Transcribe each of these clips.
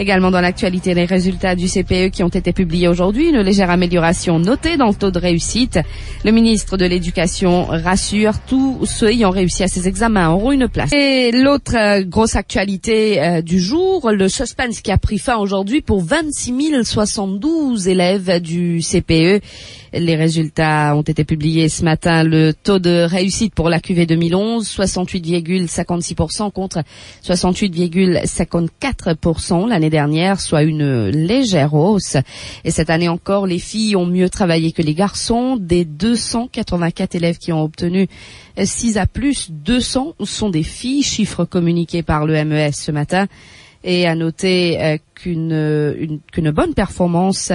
Également dans l'actualité, les résultats du CPE qui ont été publiés aujourd'hui, une légère amélioration notée dans le taux de réussite. Le ministre de l'Éducation rassure, tous ceux ayant réussi à ces examens auront une place. Et l'autre grosse actualité du jour, le suspense qui a pris fin aujourd'hui pour 26 072 élèves du CPE. Les résultats ont été publiés ce matin. Le taux de réussite pour la QV 2011, 68,56% contre 68,54% l'année dernière, soit une légère hausse. Et cette année encore, les filles ont mieux travaillé que les garçons. Des 284 élèves qui ont obtenu 6 à plus, 200 sont des filles, chiffre communiqué par le MES ce matin. Et à noter qu'une bonne performance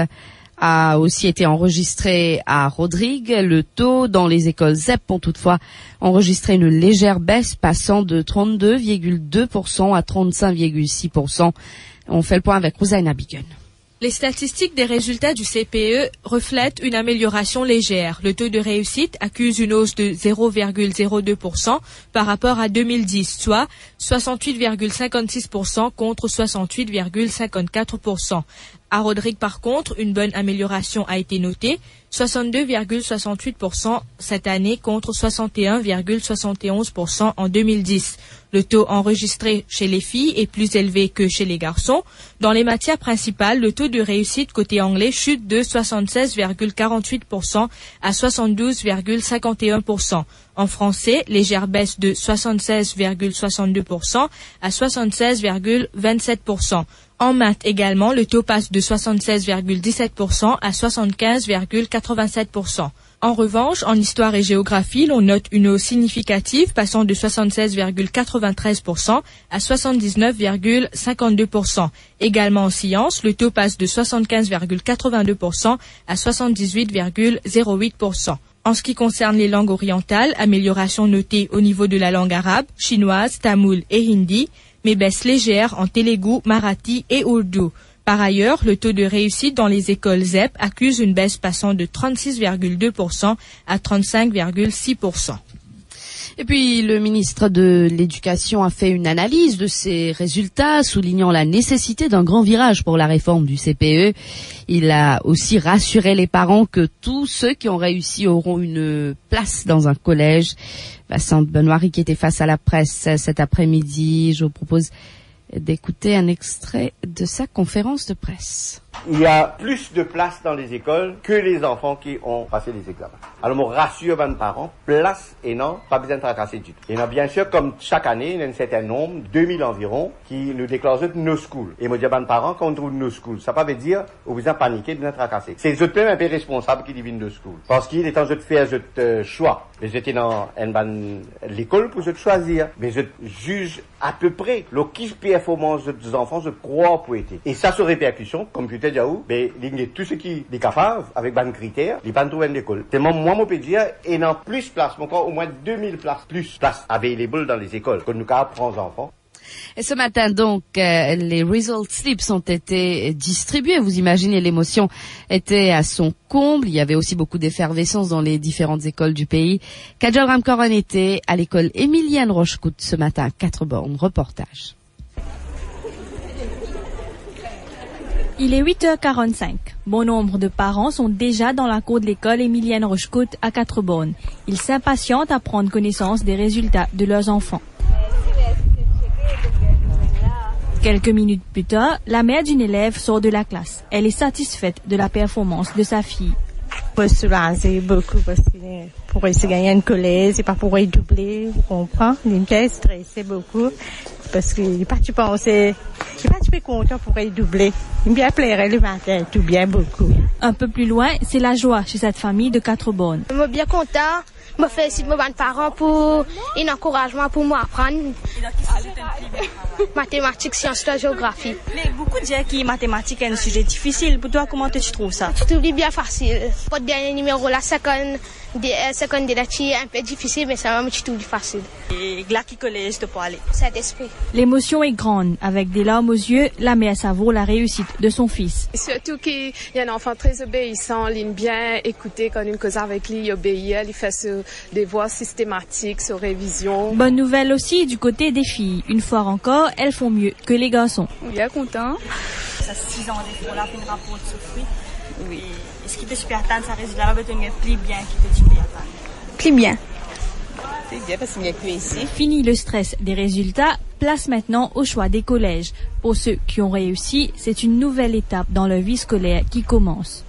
a aussi été enregistré à Rodrigue. Le taux dans les écoles ZEP ont toutefois enregistré une légère baisse, passant de 32,2% à 35,6%. On fait le point avec Rosaina Bigun. Les statistiques des résultats du CPE reflètent une amélioration légère. Le taux de réussite accuse une hausse de 0,02% par rapport à 2010, soit 68,56% contre 68,54%. À Rodrigue, par contre, une bonne amélioration a été notée, 62,68% cette année contre 61,71% en 2010. Le taux enregistré chez les filles est plus élevé que chez les garçons. Dans les matières principales, le taux de réussite côté anglais chute de 76,48% à 72,51%. En français, légère baisse de 76,62% à 76,27%. En maths également, le taux passe de 76,17% à 75,87%. En revanche, en histoire et géographie, l'on note une hausse significative passant de 76,93% à 79,52%. Également en sciences, le taux passe de 75,82% à 78,08%. En ce qui concerne les langues orientales, amélioration notée au niveau de la langue arabe, chinoise, tamoul et hindi, mais baisse légère en télougou, marathi et ourdou. Par ailleurs, le taux de réussite dans les écoles ZEP accuse une baisse passant de 36,2% à 35,6%. Et puis, le ministre de l'Éducation a fait une analyse de ces résultats, soulignant la nécessité d'un grand virage pour la réforme du CPE. Il a aussi rassuré les parents que tous ceux qui ont réussi auront une place dans un collège. Vincent Benoît qui était face à la presse cet après-midi, je vous propose d'écouter un extrait de sa conférence de presse. Il y a plus de places dans les écoles que les enfants qui ont passé les examens. Alors, moi, rassure les parents, place et non, pas besoin de tracasser du tout. Il y a bien sûr, comme chaque année, il y a un certain nombre, 2000 environ, qui nous déclarent no school. Et moi, je dis aux parents, quand on trouve no school, ça ne veut pas dire, vous besoin de paniquer, de tracasser. C'est eux même un peu responsables qui deviennent no school. Parce qu'il est en jeu de faire ce choix. Mais j'étais dans l'école pour se choisir. Mais je juge à peu près, le qui performance des enfants, je crois, pour être. Et ça, sur répercussion, comme je t'ai dit, ben, il y a tout ce qui est capable, avec ban critères, les pas trouver l'école. Tellement, moi, mon peux dire, et dans plus place, encore au moins 2000 places, plus places available dans les écoles, que nous apprenons aux enfants. Et ce matin, donc, les result slips ont été distribués. Vous imaginez, l'émotion était à son comble. Il y avait aussi beaucoup d'effervescence dans les différentes écoles du pays. Kajol Ramkoran était à l'école Émilienne Rochecout ce matin à 4 bornes. Reportage. Il est 8h45. Bon nombre de parents sont déjà dans la cour de l'école Émilienne Rochecout à 4 bornes. Ils s'impatientent à prendre connaissance des résultats de leurs enfants. Quelques minutes plus tard, la mère d'une élève sort de la classe. Elle est satisfaite de la performance de sa fille. Je suis soulagée beaucoup parce que pour essayer de gagner un collège, c'est pas pour y doubler, vous comprenez. Il est stressé beaucoup parce qu'il n'est pas tu penser, il n'est pas tu content pour y doubler. Il me bien plairait le matin, tout bien beaucoup. Un peu plus loin, c'est la joie chez cette famille de 4 bornes. Je suis bien content. Je me félicite mes parents pour un encouragement pour moi apprendre. Mathématiques, sciences, géographie. Mais beaucoup disent que mathématiques est un sujet difficile. Pour toi, comment tu trouves ça? Je trouve bien facile. Pour le dernier numéro, la seconde est un peu difficile, mais ça va me trouve facile. Et là qui collège pour aller? Saint-Esprit. L'émotion est grande. Avec des larmes aux yeux, la mère savoure la réussite de son fils. Surtout qu'il y a un enfant très obéissant, il aime bien écouter quand une cause avec lui, il obéit, il fait ses devoirs systématiques, ses révisions. Bonne nouvelle aussi du côté des filles. Une fois encore, elles font mieux que les garçons. Bien content. ça 6 ans des fois là puis une rapport de fruit. Oui. Et ce qui était super tendre ça résultat va être plus bien qui était super tendre. Plus bien. C'est bien parce qu'il n'y a plus ici. Fini le stress des résultats, place maintenant au choix des collèges. Pour ceux qui ont réussi, c'est une nouvelle étape dans leur vie scolaire qui commence.